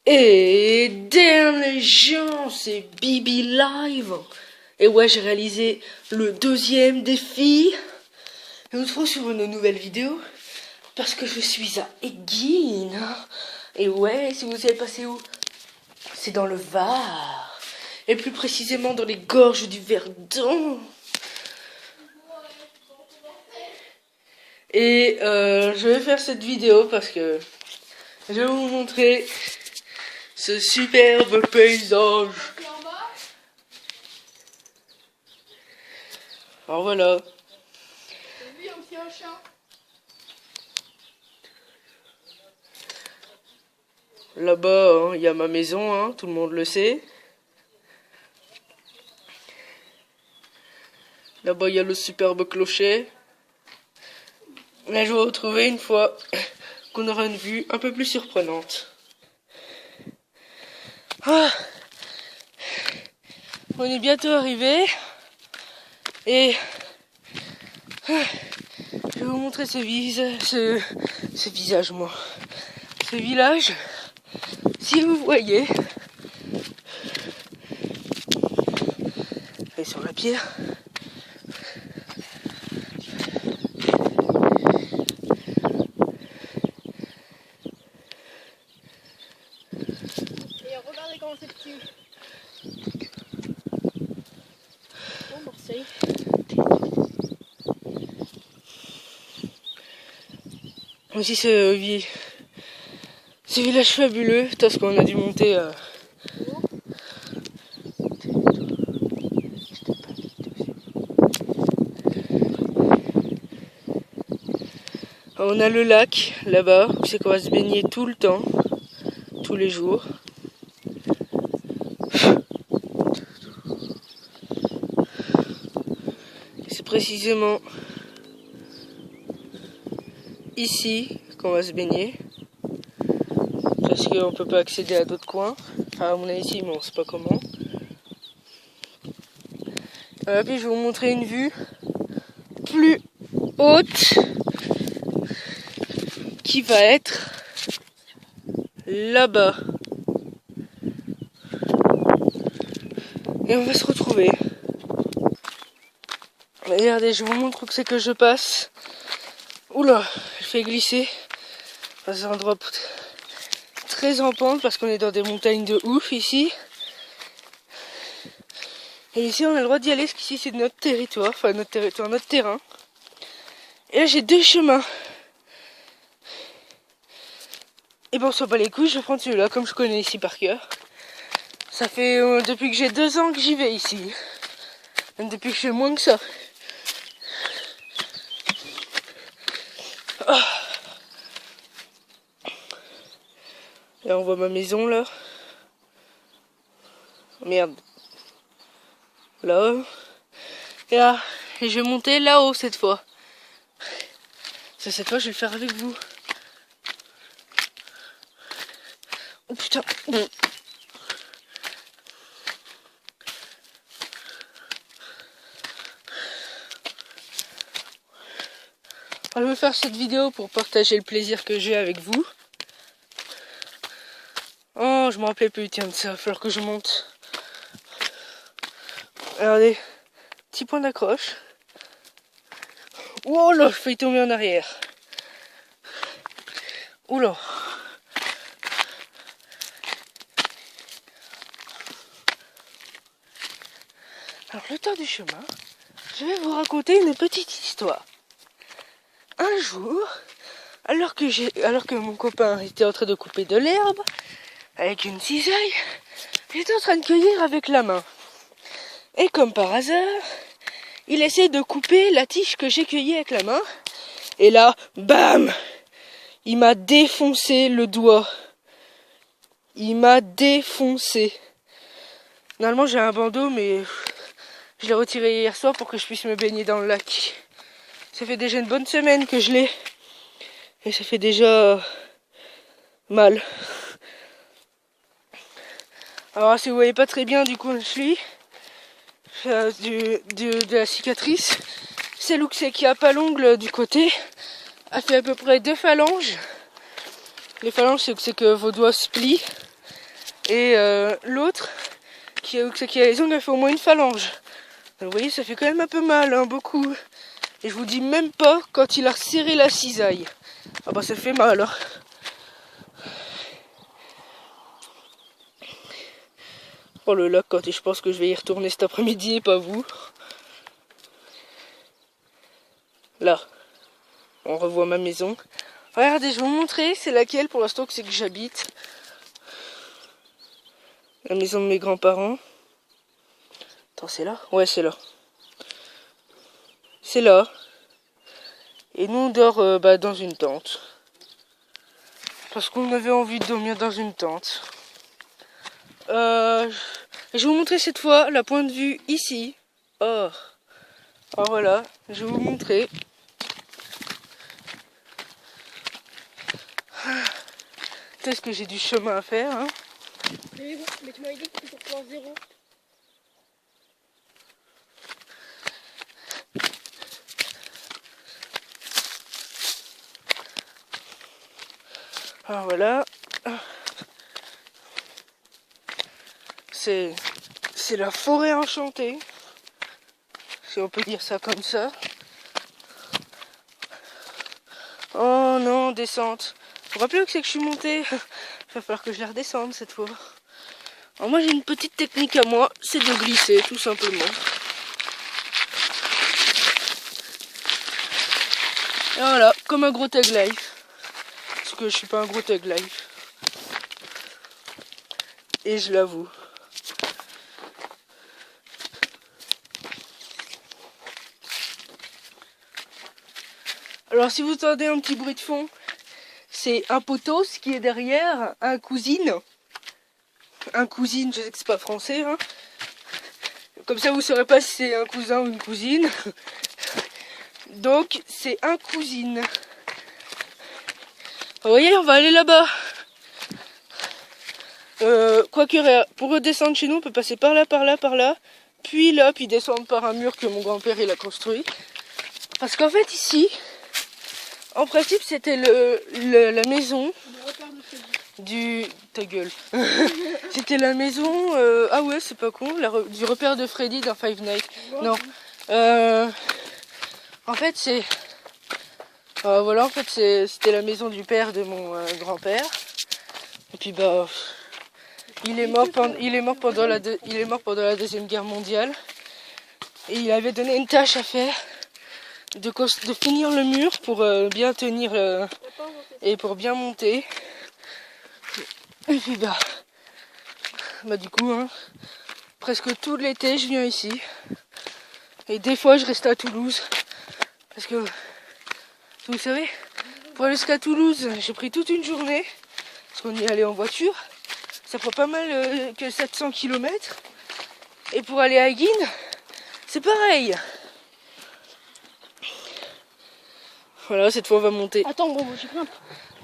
Et damn les gens, c'est Bibi Live. Et ouais, j'ai réalisé le deuxième défi. Et on se retrouve sur une nouvelle vidéo. Parce que je suis à Eguine. Et ouais, si vous savez passer où, c'est dans le Var. Et plus précisément dans les gorges du Verdon. Et je vais faire cette vidéo parce que je vais vous montrer ce superbe paysage. Alors voilà. Lui, on tient un chat. Là-bas, il y a ma maison, hein, tout le monde le sait. Là-bas, il y a le superbe clocher. Là, je vais vous retrouver une fois qu'on aura une vue un peu plus surprenante. Ah, on est bientôt arrivé. Et je vais vous montrer ce visage, moi. Ce village. Si vous voyez, et sur la pierre. Et regardez comment c'est petit. Oh, Marseille. Aussi ce village fabuleux, parce qu'on a dû monter. On a le lac là-bas, où c'est qu'on va se baigner tout le temps, tous les jours. Et c'est précisément ici qu'on va se baigner, parce qu'on peut pas accéder à d'autres coins. Enfin, on est ici, mais on sait pas comment. Puis je vais vous montrer une vue plus haute qui va être là-bas. Et on va se retrouver. Regardez, je vous montre où c'est que je passe. Oula, je fais glisser. C'est un endroit très en pente parce qu'on est dans des montagnes de ouf ici. Et ici on a le droit d'y aller parce qu'ici c'est notre territoire, enfin notre territoire, notre terrain. Et là j'ai deux chemins. Et bon, on s'en bat les couilles, je vais prendre celui-là comme je connais ici par cœur. Ça fait depuis que j'ai 2 ans que j'y vais ici. Même depuis que je fais moins que ça. Oh. Là on voit ma maison là. Merde. Là. Et là. Et je vais monter là-haut cette fois. Cette fois je vais le faire avec vous. Oh putain. Alors, je vais faire cette vidéo pour partager le plaisir que j'ai avec vous. Oh, je me rappelais plus, tiens, de ça, il va falloir que je monte. Regardez, petit point d'accroche. Oh là, je fais tomber en arrière. Oula. Alors, le temps du chemin, je vais vous raconter une petite histoire. Un jour, alors que mon copain était en train de couper de l'herbe, avec une cisaille, j'étais en train de cueillir avec la main. Et comme par hasard, il essaie de couper la tige que j'ai cueillie avec la main. Et là, bam! Il m'a défoncé le doigt. Il m'a défoncé. Normalement, j'ai un bandeau, mais je l'ai retiré hier soir pour que je puisse me baigner dans le lac. Ça fait déjà une bonne semaine que je l'ai. Et ça fait déjà mal. Alors, si vous voyez pas très bien du coin où je suis, de la cicatrice, c'est où c'est qu'il n'y a pas l'ongle du côté, a fait à peu près 2 phalanges. Les phalanges, c'est que vos doigts se plient Et l'autre, qui a les ongles, elle fait au moins une phalange. Donc, vous voyez, ça fait quand même un peu mal, hein, beaucoup. Et je vous dis même pas quand il a resserré la cisaille. Ah bah ça fait mal, hein. Oh le lac, quand je pense que je vais y retourner cet après-midi et pas vous. Là, on revoit ma maison. Regardez, je vais vous montrer, c'est laquelle pour l'instant que c'est que j'habite. La maison de mes grands-parents. Attends, c'est là? Ouais, c'est là. C'est là. Et nous, on dort dans une tente. Parce qu'on avait envie de dormir dans une tente. Je vais vous montrer cette fois la point de vue ici. Oh. Alors voilà, je vais vous montrer. Peut-être que j'ai du chemin à faire, hein. Mais tu m'avais dit que c'était pour point zéro. Alors voilà. C'est la forêt enchantée. Si on peut dire ça comme ça. Oh non, descente. Vous vous rappelez où c'est que je suis montée? Il va falloir que je la redescende cette fois. Alors moi j'ai une petite technique à moi, c'est de glisser tout simplement. Et voilà, comme un gros tag life. Parce que je suis pas un gros tag life. Et je l'avoue. Alors si vous entendez un petit bruit de fond, c'est un poteau qui est derrière, un cousine. Un cousine, je sais que c'est pas français, hein. Comme ça vous saurez pas si c'est un cousin ou une cousine. Donc c'est un cousine. Vous voyez, on va aller là-bas. Quoique pour redescendre chez nous, on peut passer par là, puis là, puis descendre par un mur que mon grand-père il a construit. Parce qu'en fait ici, en principe c'était la maison du... Ta gueule. C'était la maison... Ah ouais, c'est pas con, du repère de Freddy dans Five Nights. Non. En fait c'est... voilà, en fait c'était la maison du père de mon grand-père. Et puis bah... Il est mort pendant la Deuxième Guerre mondiale. Et il avait donné une tâche à faire de finir le mur pour bien tenir et pour bien monter. Et puis bah du coup, hein, presque tout l'été je viens ici. Et des fois je reste à Toulouse. Parce que, vous savez, pour aller jusqu'à Toulouse, j'ai pris toute une journée. Parce qu'on y allait en voiture. Ça prend pas mal que 700 km. Et pour aller à Guines, c'est pareil. Voilà, cette fois on va monter. Attends, bon, j'ai pris un...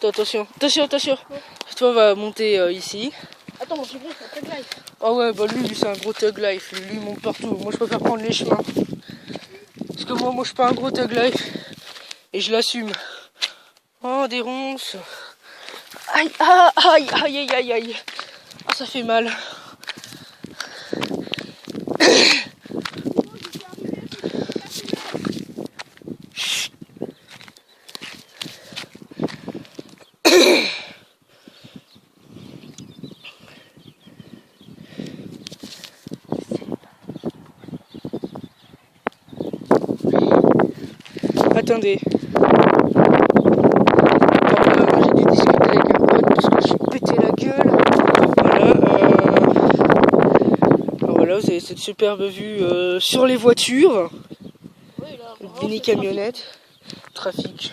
Attention. Cette fois on va monter ici. Attends, bon, j'ai pris un tag life. Ah ouais, bah lui c'est un gros tug life. Lui il monte partout. Moi je préfère prendre les chemins. Parce que moi je suis pas un gros tug life. Et je l'assume. Oh, des ronces. Aïe, aïe, aïe, aïe, aïe, aïe. Ah, ça fait mal. Attendez. Moi j'ai dû discuter avec un pote parce que je suis pété la gueule. Voilà, vous avez cette superbe vue sur les voitures. Oui, là, Mini camionnette. Trafic.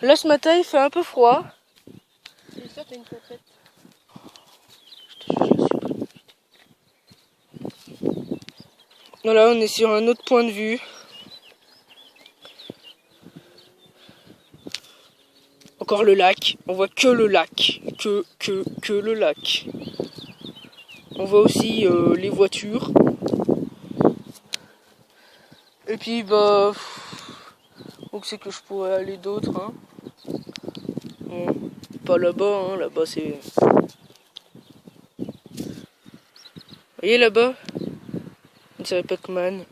Là ce matin il fait un peu froid. C'est ça, t'as une tête. Voilà, on est sur un autre point de vue. Encore le lac. On voit que le lac. Que le lac. On voit aussi les voitures. Et puis bah... où c'est que je pourrais aller d'autre, hein. Bon, pas là-bas, hein, là-bas c'est... Vous voyez là-bas? C'est Pac-Man.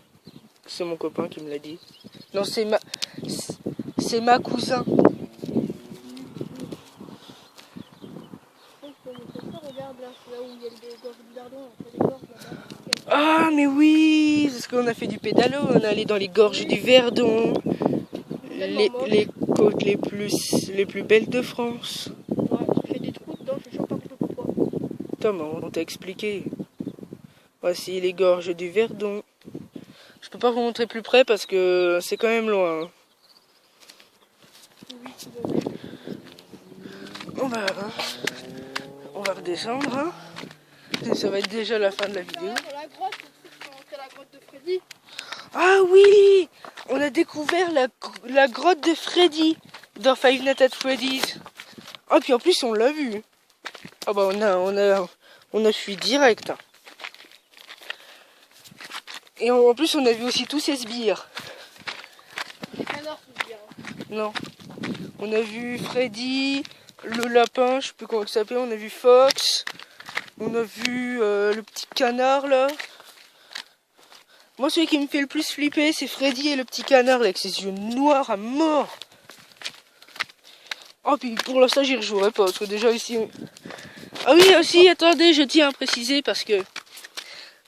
C'est mon copain qui me l'a dit. Non, c'est ma cousin. Regarde là où il y a les gorges du Verdon, les gorges là-bas. Ah, mais oui! C'est ce qu'on a fait du pédalo. On est allé dans les gorges du Verdon. Les côtes les plus belles de France. Ouais, tu fais des trous dedans, je sais pas pourquoi. Putain, on t'a expliqué. Voici les gorges du Verdon. Je peux pas vous montrer plus près parce que c'est quand même loin. Oui, tu veux bien. On va redescendre. Hein. Et ça va être déjà la fin de la vidéo. La grotte, c'est la grotte de Freddy. Ah oui! On a découvert la grotte de Freddy dans Five Nights at Freddy's. Ah, puis en plus on l'a vu. Ah bah on a fui direct. Hein. Et en plus on a vu aussi tous ces sbires. Les canards, tu veux dire. Non. On a vu Freddy, le lapin, je sais plus comment il s'appelle, on a vu Fox, on a vu le petit canard là. Moi celui qui me fait le plus flipper c'est Freddy et le petit canard là avec ses yeux noirs à mort. Oh puis pour l'instant j'y rejouerai pas parce que déjà ici... Ah oui aussi attendez je tiens à préciser parce que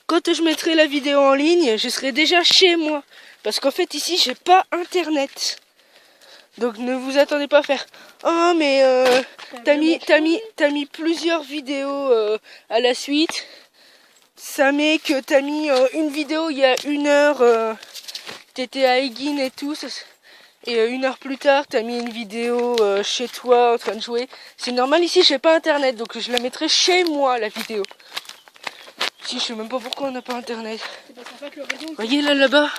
quand je mettrai la vidéo en ligne je serai déjà chez moi. Parce qu'en fait ici j'ai pas internet. Donc ne vous attendez pas à faire oh mais t'as mis plusieurs vidéos à la suite. Ça met que t'as mis une vidéo il y a 1 heure, t'étais à Egin et tout, et 1 heure plus tard t'as mis une vidéo chez toi en train de jouer. C'est normal ici j'ai pas internet donc je la mettrai chez moi la vidéo. Si je sais même pas pourquoi on n'a pas internet. C'est parce qu'en fait le réseau... Voyez là-bas.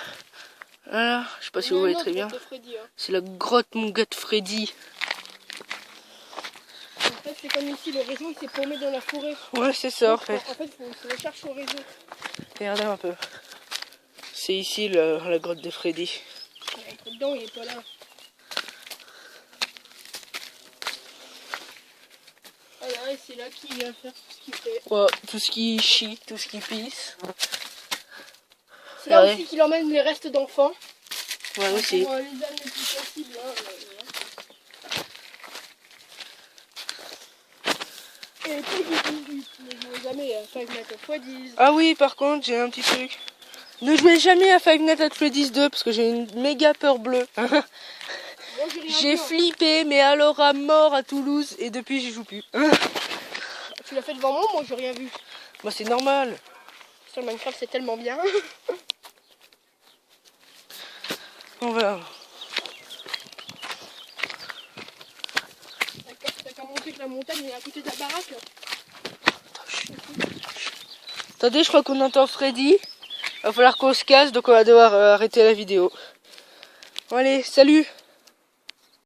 Voilà, je sais pas si vous voyez très bien. Freddy, hein. C'est la grotte mon gars de Freddy. En fait c'est comme ici, le réseau il s'est paumé dans la forêt. Ouais c'est ça en fait. En fait il faut se rechercher au réseau. Regardez un peu. C'est ici la grotte de Freddy. Ouais, dedans il est pas là. Ah là c'est là qu'il vient faire tout ce qu'il fait. Ouais, tout ce qui chie, tout ce qui pisse. C'est là Ouais. aussi qu'il emmène les restes d'enfants. Ouais aussi. Pour les amener le plus possible. Hein, Et tout ne jouez jamais à Five Nights at Freddy's. Ah oui par contre j'ai un petit truc. Ne jouez jamais à Five Nights at Freddy's 2 parce que j'ai une méga peur bleue. Moi, J'ai flippé mais alors à mort à Toulouse et depuis j'y joue plus. Tu l'as fait devant moi j'ai rien vu. Moi c'est normal. Sur Minecraft c'est tellement bien. On va. T'as qu'à monter que la montagne est à côté de la baraque. Là. Attendez je crois qu'on entend Freddy. Va falloir qu'on se casse donc on va devoir arrêter la vidéo. Bon, allez salut.